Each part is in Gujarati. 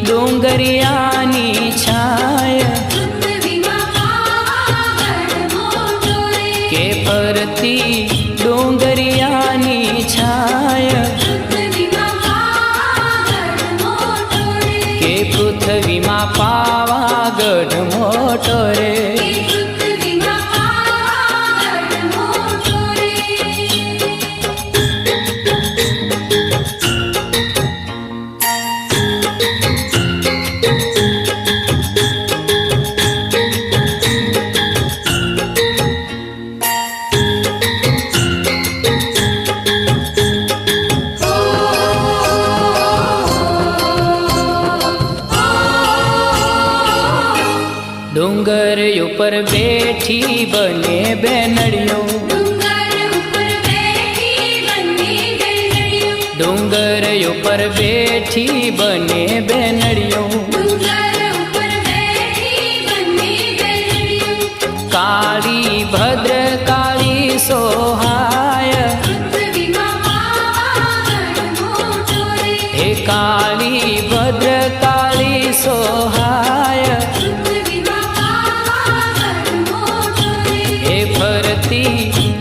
ડુંગરિયાની છાય કે ફરતી ડુંગરિયાની છાય કે પૃથ્વીમાં પાવાગઢ મોટો રે ડુંગર ઉપર બેઠી બને બેનડીઓ ડુંગર ઉપર બેઠી બને બેનડીઓ કાળી ભદ્ર કાળી સોહાય હે કાળી ભદ્ર કાળી સોહાય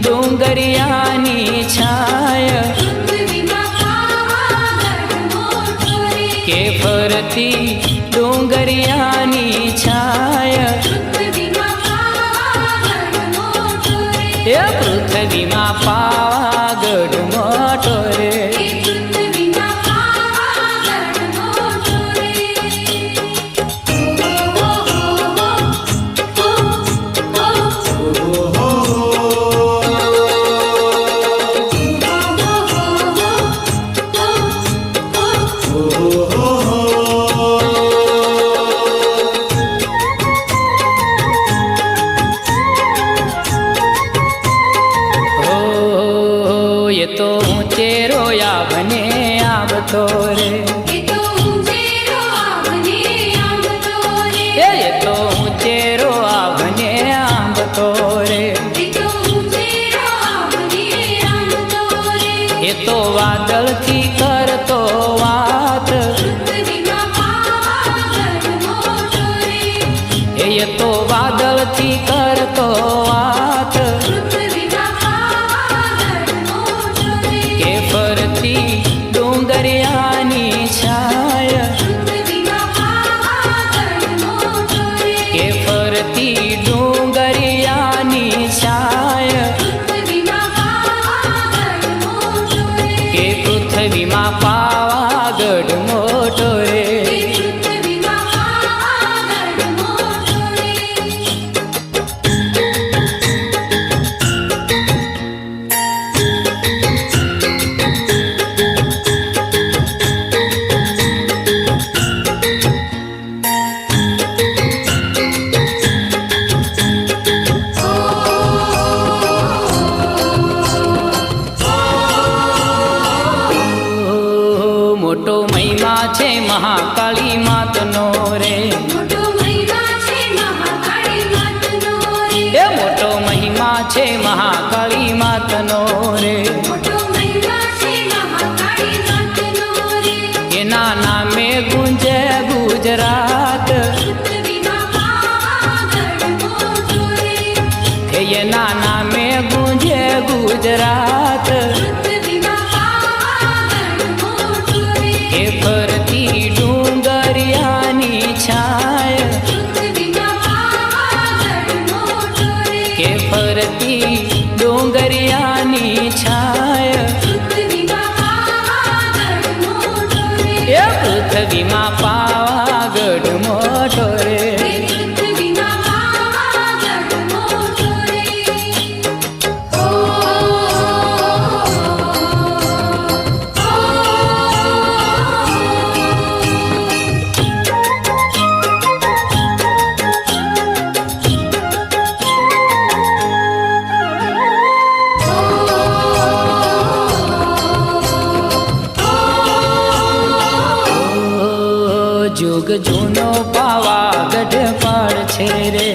ડુંગરિયાની છાય કે ફરતી ડુંગરિયાની છાય એ પૃથ્વીમાં પાવાગઢ મોટો રે ये तो ऊंचे रोया बने आवतो रे ये तो ऊंचे रोआ बने आवतो रे ये तो वादल थी करतो वात ये तो वादल थी करतो वात डुंगरियानी छाय के फरती डुंगरियानी छाय के पृथ्वीમાં પાવાગઢ મોટો રે મોટો મહિમા છે મહાકાળી માતનો રે એ મોટો મહિમા છે મહાકાળી માતનો રે એના નામે ગુંજે ગુજરાત એના નામે ગુંજે ગુજરાત ફરતી ડુંગરિયાની છાય કે ફરતી ડુંગરિયાની છાય એ પૃથ્વીમાં પાવાગઢ મોટો રે जुग जूनो पावागढ़ पाड़ छे रे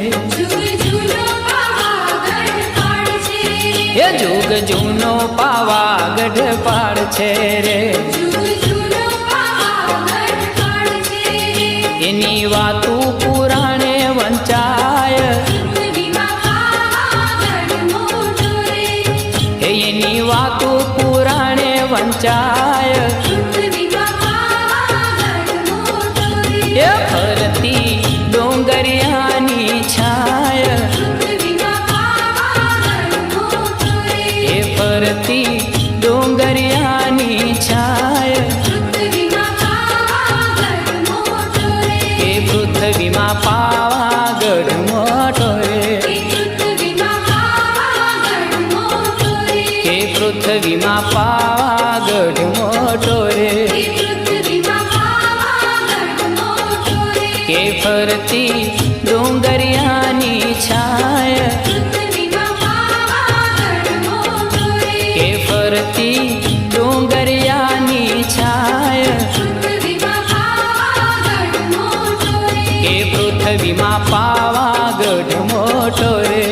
ये जुग जूनो पावागढ़ पाड़ छे रे એની વાતું પુરાણે વંચાય એની વાતું પુરાણે વંચાય એ ફરતી ડોંગરિયાની છાય એ ફરતી ડોંગરિયાની છાય એ પૃથ્વીમાં પાવાગઢ મોટો રે એ પૃથ્વીમાં પાવાગઢ મોટો રે કે ફરતી ડોંગરિયાની છાય કે ફરતી ડોંગરિયાની છાય કે પૃથ્વીમાં પાવાગઢ મોટો રે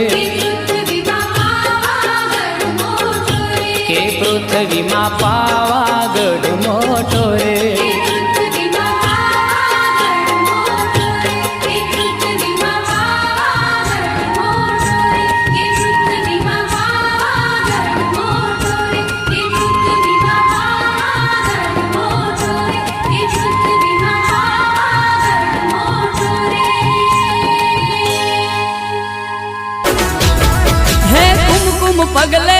કે પૃથ્વીમાં પાવાગઢ મોટો રે પગલે